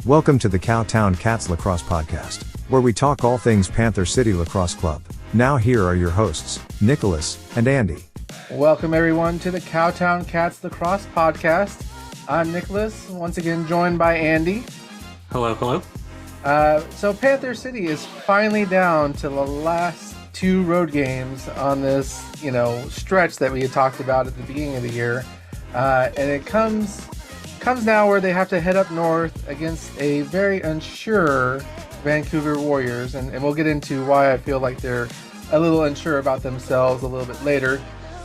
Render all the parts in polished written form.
Welcome to the Cowtown Cats Lacrosse Podcast, where we talk all things Panther City Lacrosse Club. Now here are your hosts, Nicholas and Andy. Welcome everyone to the Cowtown Cats Lacrosse Podcast. I'm Nicholas, once again joined by Andy. Hello, hello. So Panther City is finally down to the last two road games on this, stretch that we had talked about at the beginning of the year. And it comes now where they have to head up north against a very unsure Vancouver Warriors, and we'll get into why I feel like they're a little unsure about themselves a little bit later.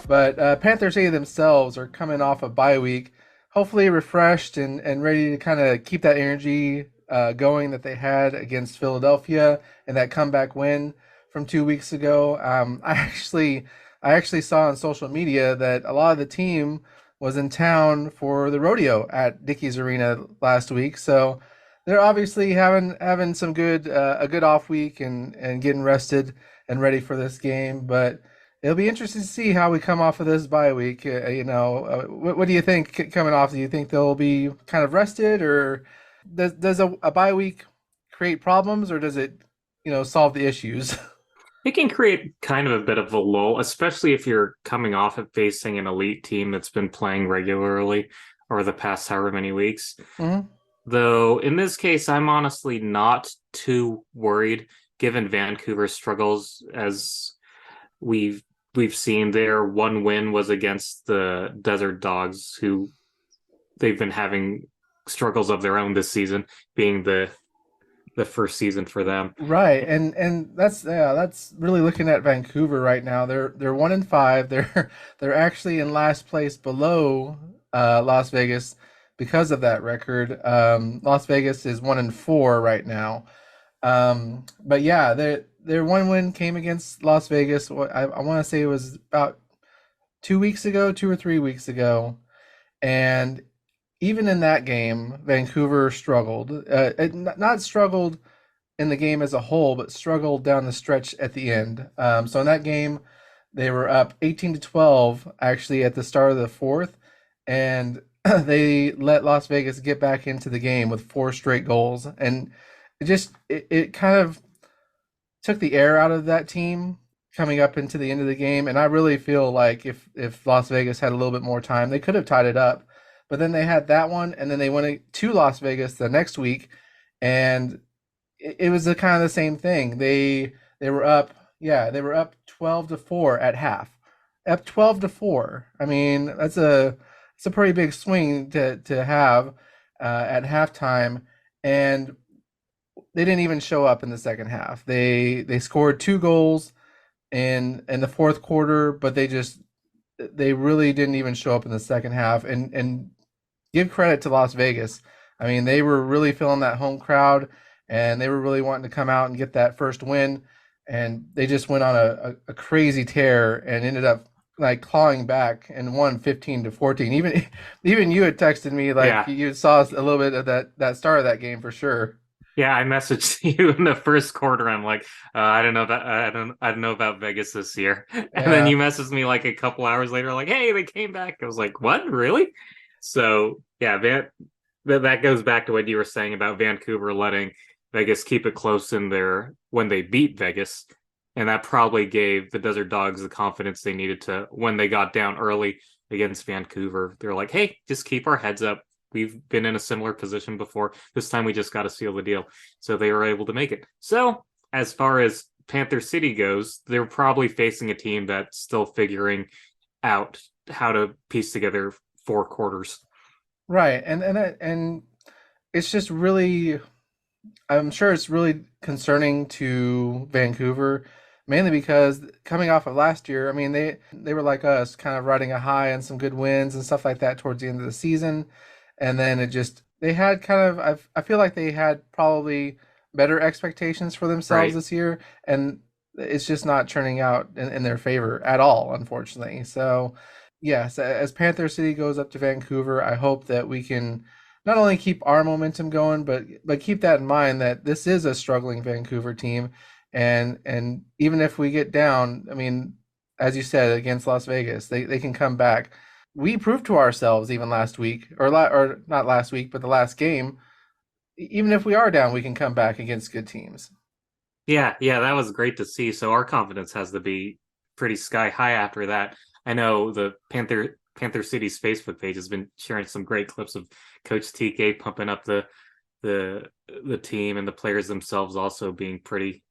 But Panther City themselves are coming off a bye week, hopefully refreshed and ready to kind of keep that energy going that they had against Philadelphia and that comeback win from 2 weeks ago. I actually saw on social media that a lot of the team was in town for the rodeo at Dickies Arena last week, so they're obviously having some a good off week and getting rested and ready for this game. But it'll be interesting to see how we come off of this bye week. What do you think coming off? Do you think they'll be kind of rested, or does a bye week create problems, or does it solve the issues? It can create kind of a bit of a lull, especially if you're coming off of facing an elite team that's been playing regularly over the past however many weeks. Mm-hmm. Though in this case, I'm honestly not too worried, given Vancouver's struggles. As we've seen, their one win was against the Desert Dogs, who they've been having struggles of their own this season, being the first season for them. Right, and that's really looking at Vancouver right now. They're 1-5. They're actually in last place below Las Vegas because of that record. Las Vegas is 1-4 right now. But yeah, their one win came against Las Vegas. I want to say it was about 2 or 3 weeks ago, and even in that game, Vancouver struggled. Not struggled in the game as a whole, but struggled down the stretch at the end. So in that game, they were up 18-12 actually at the start of the fourth, and they let Las Vegas get back into the game with 4 straight goals, and it kind of took the air out of that team coming up into the end of the game. And I really feel like if Las Vegas had a little bit more time, they could have tied it up. But then they had that one, and then they went to Las Vegas the next week, and it was kind of the same thing. They were up 12-4 at half, up 12-4. I mean, it's a pretty big swing to have at halftime, and they didn't even show up in the second half. They scored 2 goals in the fourth quarter, but they really didn't even show up in the second half. And give credit to Las Vegas. I mean, they were really feeling that home crowd, and they were really wanting to come out and get that first win. And they just went on a crazy tear and ended up like clawing back and won 15-14. Even you had texted me You saw a little bit of that start of that game for sure. Yeah, I messaged you in the first quarter. I'm like, I don't know about Vegas this year. And then you messaged me like a couple hours later, like, hey, they came back. I was like, what, really? So yeah, that goes back to what you were saying about Vancouver letting Vegas keep it close when they beat Vegas, and that probably gave the Desert Dogs the confidence they needed to when they got down early against Vancouver. They're like, hey, just keep our heads up. We've been in a similar position before. This time we just got to seal the deal. So they were able to make it. So as far as Panther City goes, they're probably facing a team that's still figuring out how to piece together 4 quarters. Right. And it's just really, I'm sure it's really concerning to Vancouver, mainly because coming off of last year, I mean, they were like us, kind of riding a high and some good wins and stuff like that towards the end of the season. And then they had kind of, I feel like they had probably better expectations for themselves this year, and it's just not turning out in their favor at all, unfortunately. So yes, as Panther City goes up to Vancouver, I hope that we can not only keep our momentum going, but keep that in mind that this is a struggling Vancouver team, and even if we get down, I mean, as you said, against Las Vegas, they can come back. We proved to ourselves even last week, or not last week, but the last game, even if we are down, we can come back against good teams. Yeah, that was great to see. So our confidence has to be pretty sky high after that. I know the Panther City's Facebook page has been sharing some great clips of Coach TK pumping up the the team and the players themselves also being pretty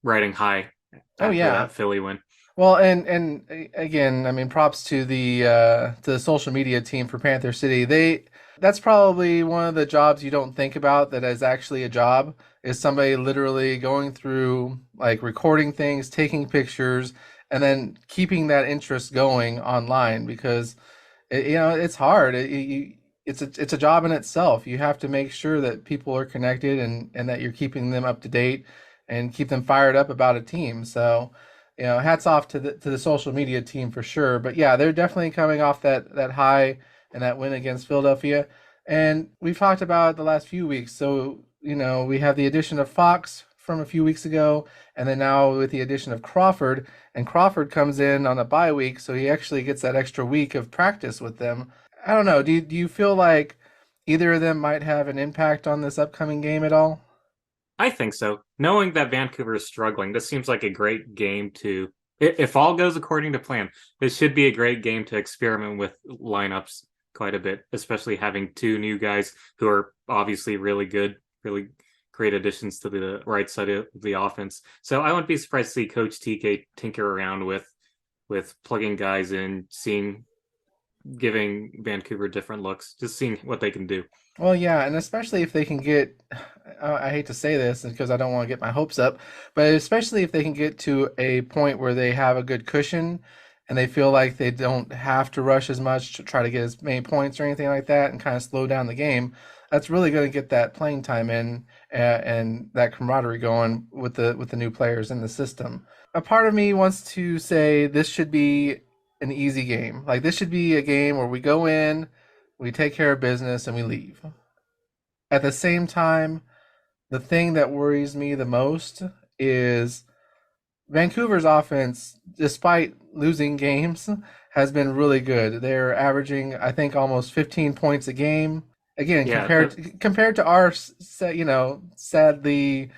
riding high Oh after yeah. that Philly win. Well, and again, I mean, props to the social media team for Panther City. That's probably one of the jobs you don't think about that is actually a job, is somebody literally going through like recording things, taking pictures, and then keeping that interest going online because it's hard. It's a job in itself. You have to make sure that people are connected and that you're keeping them up to date and keep them fired up about a team. So, hats off to the social media team for sure. But yeah, they're definitely coming off that high and that win against Philadelphia. And we've talked about it the last few weeks. So, we have the addition of Fox from a few weeks ago, and then now with the addition of Crawford, and Crawford comes in on a bye week, so he actually gets that extra week of practice with them. I don't know. Do you feel like either of them might have an impact on this upcoming game at all? I think so. Knowing that Vancouver is struggling, this seems like a great game to, if all goes according to plan, this should be a great game to experiment with lineups quite a bit, especially having two new guys who are obviously really good, really great additions to the right side of the offense. So I wouldn't be surprised to see Coach TK tinker around with plugging guys in, giving Vancouver different looks, just seeing what they can do. Well, yeah, and especially if they can get, I hate to say this because I don't want to get my hopes up, but especially if they can get to a point where they have a good cushion and they feel like they don't have to rush as much to try to get as many points or anything like that and kind of slow down the game, that's really going to get that playing time in and that camaraderie going with the new players in the system. A part of me wants to say this should be an easy game. Like this should be a game where we go in, we take care of business, and we leave. At the same time, the thing that worries me the most is Vancouver's offense, despite losing games, has been really good. They're averaging, I think, almost 15 points a game. Again, Yeah, compared to our, sadly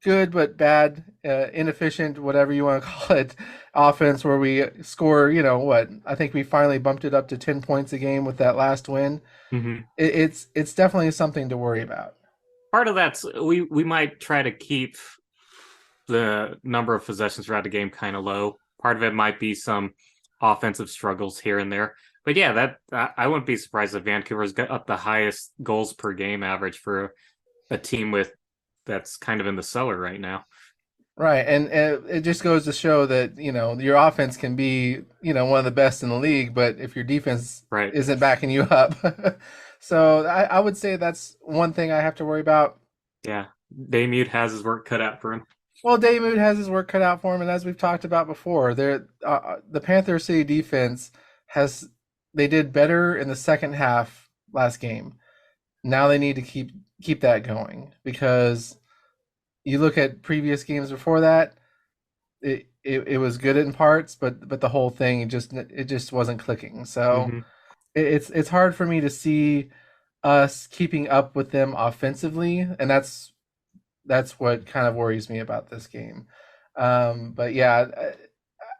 good but bad, inefficient, whatever you want to call it, offense where we score. What I think we finally bumped it up to 10 points a game with that last win. mhm. It's definitely something to worry about. Part of that's we might try to keep the number of possessions throughout the game kind of low. Part of it might be some offensive struggles here and there. But yeah, that I wouldn't be surprised if Vancouver's got up the highest goals per game average for a team with that's kind of in the cellar right now. Right, and it just goes to show that your offense can be one of the best in the league, but if your defense Right. isn't backing you up, so I would say that's one thing I have to worry about. Yeah. Daymute has his work cut out for him. Well, Daymud has his work cut out for him, and as we've talked about before, the Panther City defense has they did better in the second half last game. Now they need to keep that going because you look at previous games before that, it was good in parts, but the whole thing it just wasn't clicking. So Hmm. it's hard for me to see us keeping up with them offensively, and that's what kind of worries me about this game. But yeah,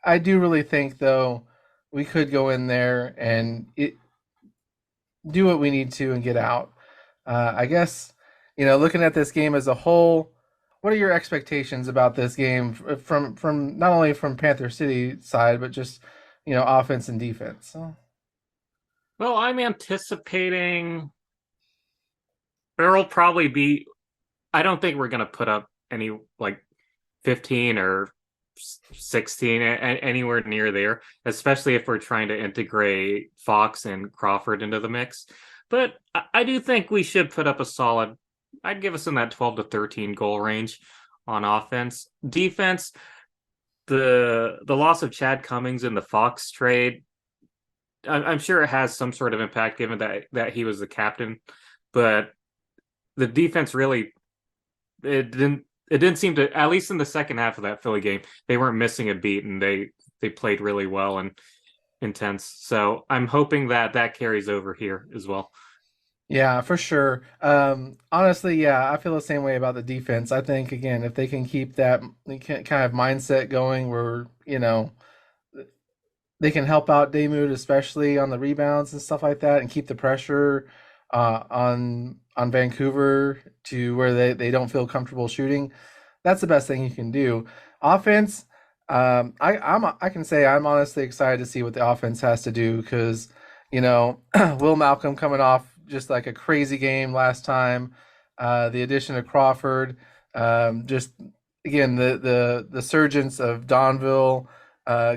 I do really think though we could go in there and do what we need to and get out. I guess looking at this game as a whole, what are your expectations about this game from not only from Panther City side but just offense and defense? Well, I'm anticipating there'll probably be I don't think we're gonna put up any like 15 or 16 anywhere near there, especially if we're trying to integrate Fox and Crawford into the mix. But I do think we should put up a solid, I'd give us in that 12 to 13 goal range on offense. Defense, the loss of Chad Cummings in the Fox trade, I'm sure it has some sort of impact given that he was the captain, but the defense really it didn't seem to, at least in the second half of that Philly game, they weren't missing a beat and they played really well and intense. So I'm hoping that carries over here as well. Yeah, for sure. Honestly, yeah, I feel the same way about the defense. I think again, if they can keep that kind of mindset going, where they can help out Damoud, especially on the rebounds and stuff like that, and keep the pressure on Vancouver to where they don't feel comfortable shooting. That's the best thing you can do. Offense, I can say I'm honestly excited to see what the offense has to do because Will Malcolm coming off just like a crazy game last time. The addition of Crawford, just again the surgence of Donville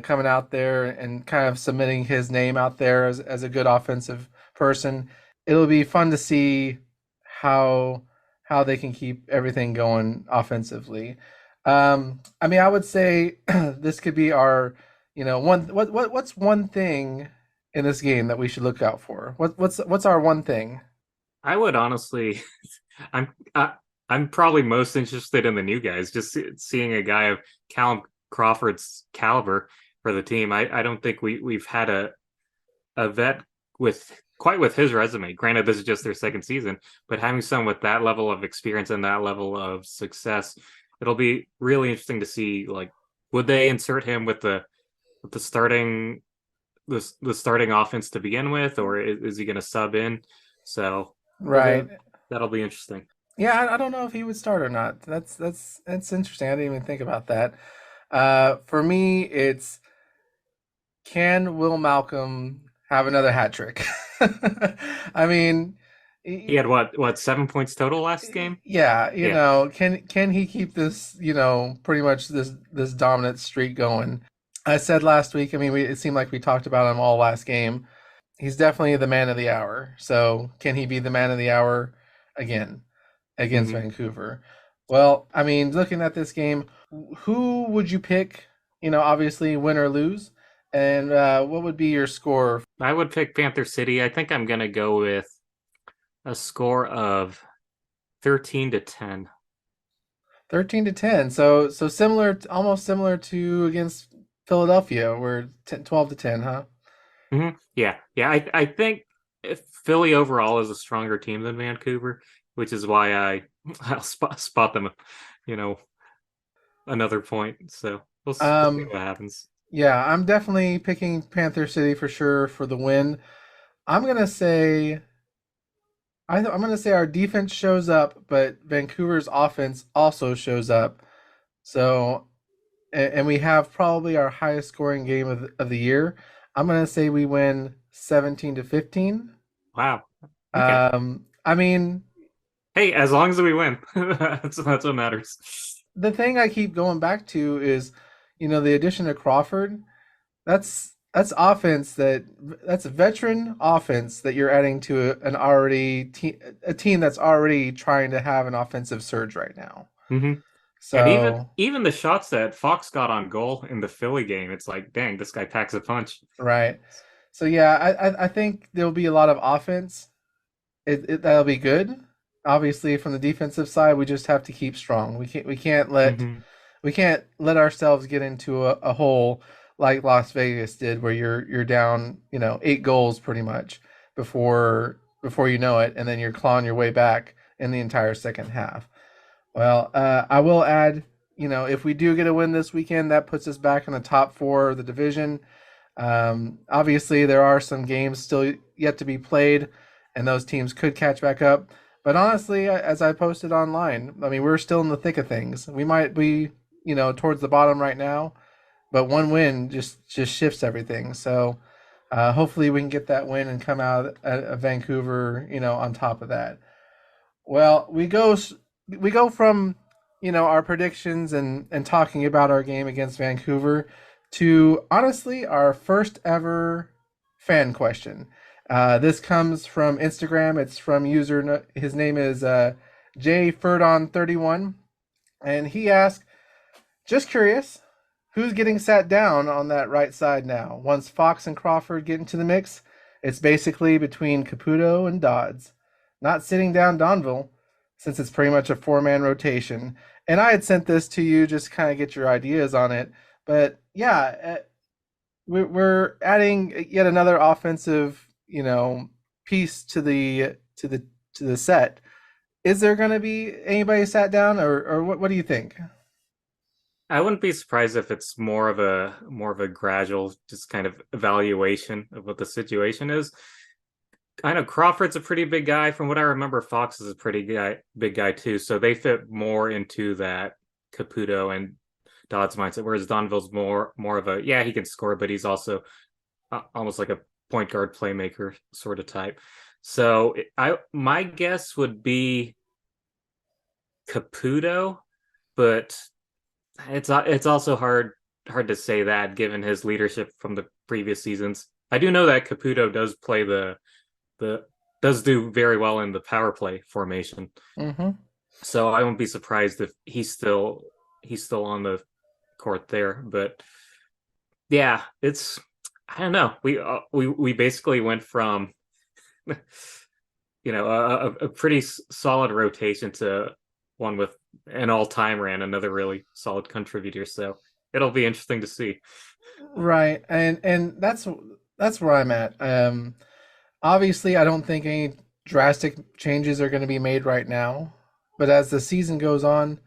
coming out there and kind of submitting his name out there as a good offensive person. It'll be fun to see how how they can keep everything going offensively. I mean, I would say this could be our, what's one thing in this game that we should look out for? What's our one thing? I would honestly, I'm I'm probably most interested in the new guys. Just seeing a guy of Callum Crawford's caliber for the team. I don't think we've had a vet with his resume. Granted, this is just their second season, but having someone with that level of experience and that level of success, it'll be really interesting to see. Like, would they insert him with the starting offense to begin with, or is he going to sub in? So Right. that'll be interesting. Yeah, I don't know if he would start or not. That's interesting. I didn't even think about that. For me, it's can Will Malcolm have another hat trick? I mean, He had what 7 points total last game? yeah, Yeah. can he keep this, pretty much this dominant streak going? I said last week, I mean, it seemed like we talked about him all last game. He's definitely the man of the hour. So, can he be the man of the hour again against Hmm. Vancouver? Well, I mean, looking at this game, who would you pick? Obviously, win or lose, and what would be your score? I would pick Panther City. I think I'm gonna go with a score of 13-10. 13-10. So similar, almost similar to against Philadelphia, where 12-10, huh? Yeah, yeah. I think Philly overall is a stronger team than Vancouver, which is why I'll spot them, you know, another point. So we'll see Um, what happens. yeah, I'm definitely picking Panther City for sure for the win. I'm gonna say I'm gonna say our defense shows up, but Vancouver's offense also shows up. So, and we have probably our highest scoring game of the year. I'm gonna say we win 17-15. Wow. Okay. I mean, Hey, as long as we win, that's what matters. the thing I keep going back to is, the addition of Crawford. That's offense that's a veteran offense that you're adding to a team that's already trying to have an offensive surge right now. Hmm. And So even the shots that Fox got on goal in the Philly game, it's like, dang, this guy packs a punch. right, so yeah, I think there'll be a lot of offense. That'll be good. Obviously, from the defensive side, we just have to keep strong. Hmm. We can't let ourselves get into a hole like Las Vegas did, where you're down, 8 goals pretty much before you know it, and then you're clawing your way back in the entire second half. Well, I will add, if we do get a win this weekend, that puts us back in the top four of the division. Obviously, there are some games still yet to be played, and those teams could catch back up. But honestly, as I posted online, I mean, we're still in the thick of things. We might be, towards the bottom right now, but one win just shifts everything. So hopefully we can get that win and come out of Vancouver, on top of that. Well, we go from our predictions and talking about our game against Vancouver to honestly our first ever fan question. This comes from Instagram. It's from user. His name is jferdon31, and he asked, "Just curious, who's getting sat down on that right side now? Once Fox and Crawford get into the mix, it's basically between Caputo and Dodds. Not sitting down Donville, since it's pretty much a four-man rotation." And I had sent this to you just kind of get your ideas on it. But yeah, we're adding yet another offensive, piece to to the set. Is there going to be anybody sat down, or what do you think? I wouldn't be surprised if it's more of a gradual, just kind of evaluation of what the situation is. I know Crawford's a pretty big guy. From what I remember, Fox is a big guy too. So they fit more into that Caputo and Dodd's mindset, whereas Donville's more of a yeah, he can score, but he's also almost like a point guard playmaker sort of type. So I my guess would be Caputo, but it's also hard to say that given his leadership from the previous seasons. I do know that Caputo does play the does do very well in the power play formation. Mm-hmm. So I won't be surprised if he's still on the court there. But yeah, it's I don't know. We basically went from a pretty solid rotation to one with an all-time ran another really solid contributor. So it'll be interesting to see. Right, and that's where I'm at. Obviously, I don't think any drastic changes are going to be made right now, but as the season goes on,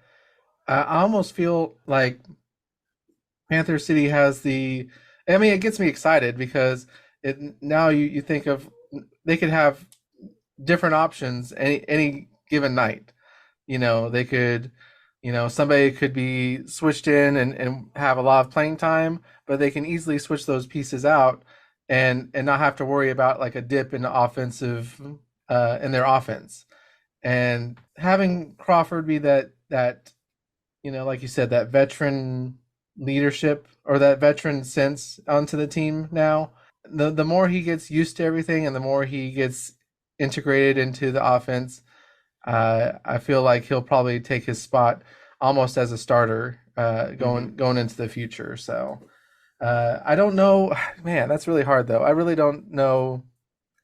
I almost feel like Panther City has the. I mean, it gets me excited because it now you think of they could have different options any given night. They could, somebody could be switched in and have a lot of playing time, but they can easily switch those pieces out and not have to worry about like a dip in the offensive in their offense. And having Crawford be that like you said, that veteran leadership or that veteran sense onto the team now, the more he gets used to everything and the more he gets integrated into the offense, I feel like he'll probably take his spot almost as a starter going into the future. So I don't know, man. That's really hard though. I really don't know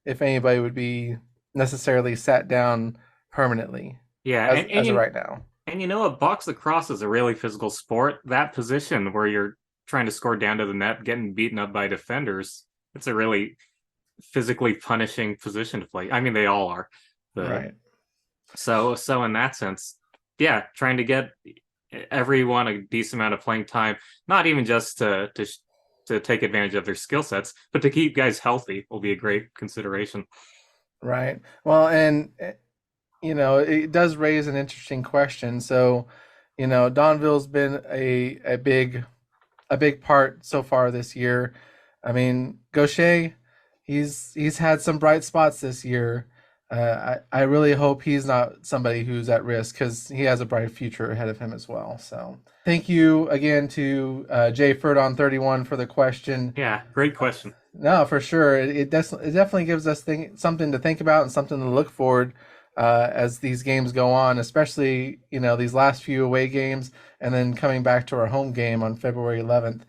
if anybody would be necessarily sat down permanently Yeah, as of right now. and you know a box lacrosse is a really physical sport. That position where you're trying to score down to the net, getting beaten up by defenders, it's a really physically punishing position to play. I mean, they all are, but Right. so in that sense, yeah, trying to get everyone a decent amount of playing time, not even just to take advantage of their skill sets, but to keep guys healthy will be a great consideration. Right. Well, and it does raise an interesting question. So, Donville's been a big part so far this year. I mean, Gaucher, he's had some bright spots this year. I really hope he's not somebody who's at risk because he has a bright future ahead of him as well. So thank you again to Jay Ferdon 31 for the question. Yeah, great question. No, for sure. It definitely gives us something to think about and something to look forward as these games go on, especially these last few away games, and then coming back to our home game on February 11th.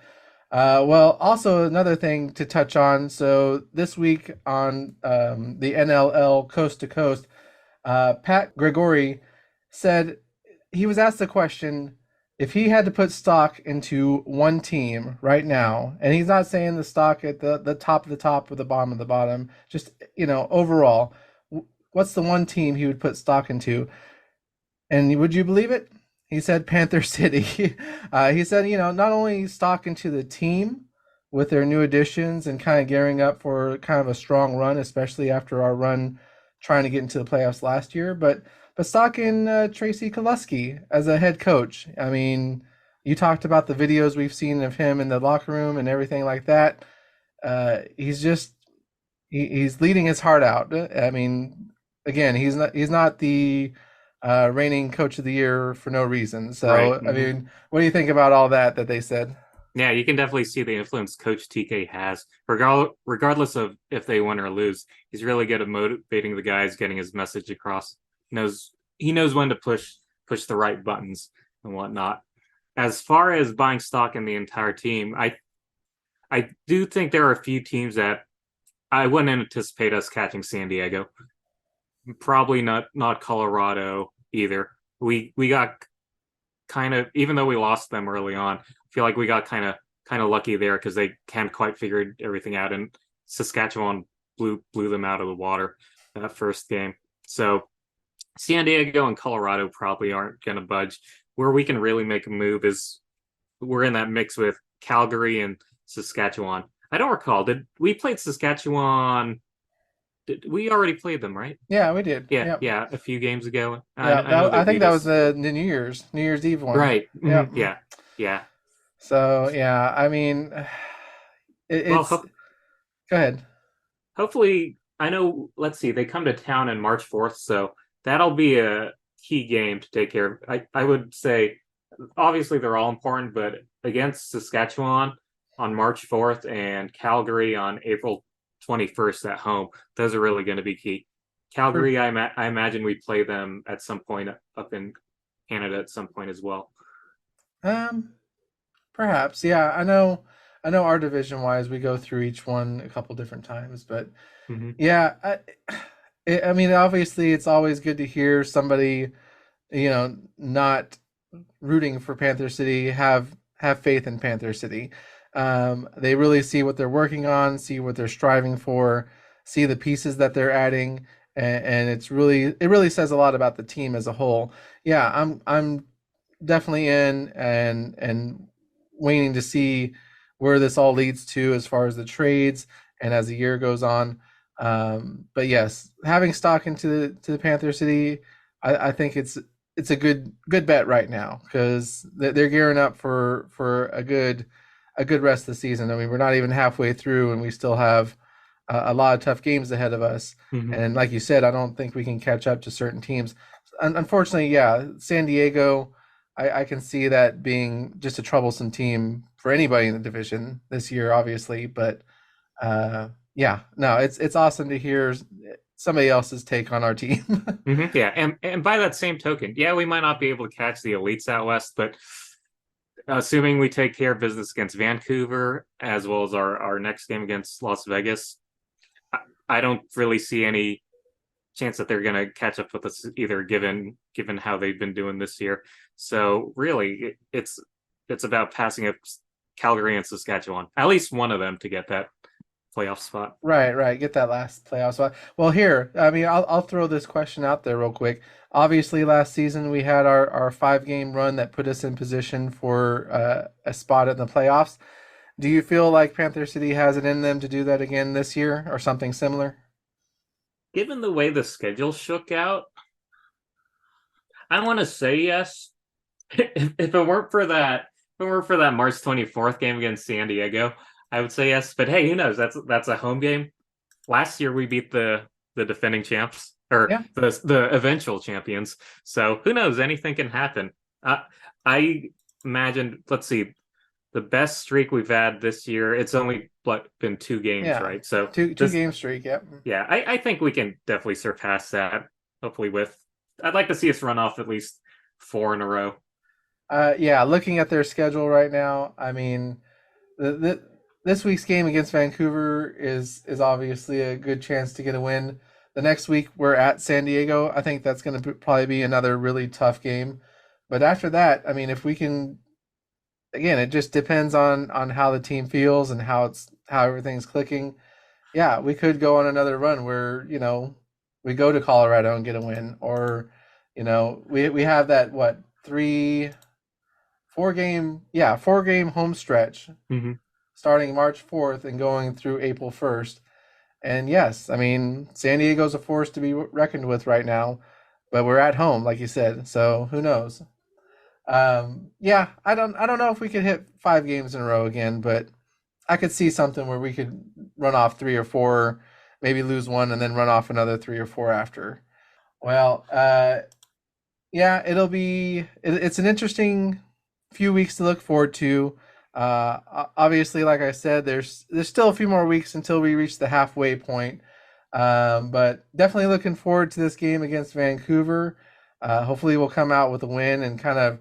Well, also another thing to touch on. So this week on the NLL Coast to Coast, Pat Gregory said he was asked the question if he had to put stock into one team right now, and he's not saying the stock at the top of the top or the bottom of the bottom, just overall, what's the one team he would put stock into? And would you believe it? He said Panther City. He said, not only stock into the team with their new additions and kind of gearing up for kind of a strong run, especially after our run trying to get into the playoffs last year, but stock in Tracy Kelusky as a head coach. I mean, you talked about the videos we've seen of him in the locker room and everything like that. He's leading his heart out. I mean, again, he's not the reigning coach of the year for no reason. So, Right. I mean, what do you think about all that they said? Yeah, you can definitely see the influence Coach TK has, regardless of if they win or lose. He's really good at motivating the guys, getting his message across. He knows when to push the right buttons and whatnot. As far as buying stock in the entire team, I do think there are a few teams that I wouldn't anticipate us catching San Diego. Probably not Colorado either. We got kind of, even though we lost them early on, I feel like we got kind of lucky there because they can't quite figure everything out, and Saskatchewan blew them out of the water that first game. So San Diego and Colorado probably aren't going to budge. Where we can really make a move is we're in that mix with Calgary and Saskatchewan. I don't recall. Did we played Saskatchewan? Did we already played them, right? Yeah, we did. Yeah, Yep. yeah, a few games ago. Yeah, I know they I think beat that was us. the New Year's Eve one. Right. Yep. Yeah. Yeah. So yeah, I mean, Well, it's go ahead. hopefully, I know. Let's see. They come to town on March 4th, so that'll be a key game to take care of. I would say, obviously, they're all important, but against Saskatchewan on March 4th and Calgary on April 21st at home, those are really going to be key. For, Calgary, I imagine we play them at some point up in Canada at some point as well. um, Perhaps, yeah. I know. Our division wise, we go through each one a couple different times, but Hmm. yeah, I mean, obviously, it's always good to hear somebody, not rooting for Panther City have faith in Panther City. They really see what they're working on, see what they're striving for, see the pieces that they're adding, and it really says a lot about the team as a whole. Yeah, I'm definitely in and waiting to see where this all leads to as far as the trades and as the year goes on. But yes, having stock into the Panther City, I think it's a good bet right now because they're gearing up for a good rest of the season. I mean, we're not even halfway through, and we still have a lot of tough games ahead of us. Hmm. And like you said, I don't think we can catch up to certain teams. Unfortunately, yeah, San Diego, I can see that being just a troublesome team for anybody in the division this year, obviously. But yeah, no, it's awesome to hear somebody else's take on our team. Yeah, and by that same token, yeah, we might not be able to catch the elites out west, but assuming we take care of business against Vancouver as well as our next game against Las Vegas, I don't really see any chance that they're going to catch up with us either, given how they've been doing this year. So really, it's about passing up Calgary and Saskatchewan, at least one of them, to get that playoff spot. Right, right. Get that last playoff spot. Well, here, I mean, I'll throw this question out there real quick. Obviously, last season we had our 5 game run that put us in position for a spot in the playoffs. Do you feel like Panther City has it in them to do that again this year or something similar? Given the way the schedule shook out, I want to say yes. If it weren't for that, if it weren't for that March 24th game against San Diego, I would say yes. But hey, who knows? That's a home game. Last year we beat the defending champs or Yeah. the eventual champions. So who knows? Anything can happen. I imagine. Let's see. The best streak we've had this year. It's only been 2 games, Yeah. right? So Two this, game streak. Yep. yeah, I think we can definitely surpass that. Hopefully, I'd like to see us run off at least 4 in a row. Yeah. Looking at their schedule right now, I mean, this week's game against Vancouver is obviously a good chance to get a win. The next week we're at San Diego. I think that's going to probably be another really tough game. But after that, I mean, if we can, again, it just depends on how the team feels and how everything's clicking. Yeah, we could go on another run where we go to Colorado and get a win, or we have that what 4 game home stretch Mm-hmm. starting March 4th and going through April 1st. And yes, I mean, San Diego's a force to be reckoned with right now, but we're at home, like you said. So who knows? Yeah, I don't know if we could hit 5 games in a row again, but I could see something where we could run off 3 or 4, maybe lose one and then run off another 3 or 4 after. Well, yeah, it's an interesting few weeks to look forward to. Obviously, like I said, there's still a few more weeks until we reach the halfway point. But definitely looking forward to this game against Vancouver. Hopefully, we'll come out with a win and kind of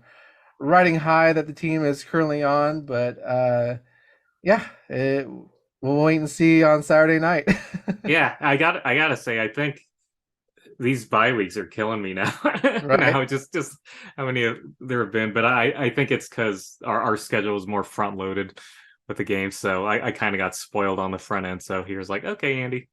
riding high that the team is currently on. But yeah, we'll wait and see on Saturday night. Yeah, I gotta say, I think these bye weeks are killing me now. Right. Now, just how many there have been, but I think it's because our schedule is more front loaded with the games, so I kind of got spoiled on the front end. So he was like, "Okay, Andy."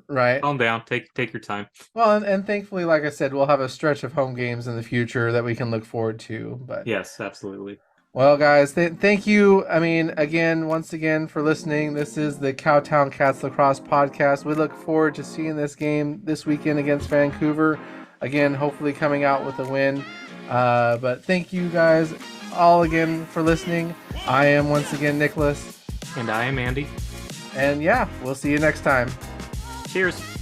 Right. Calm down. Take your time. Well, and thankfully, like I said, we'll have a stretch of home games in the future that we can look forward to. But Yes, absolutely. well, guys, thank you. I mean, again, once again, for listening. This is the Cowtown Cats Lacrosse podcast. We look forward to seeing this game this weekend against Vancouver. Again, hopefully coming out with a win. But thank you guys all again for listening. I am once again Nicholas. And I am Andy. And yeah, we'll see you next time. Cheers.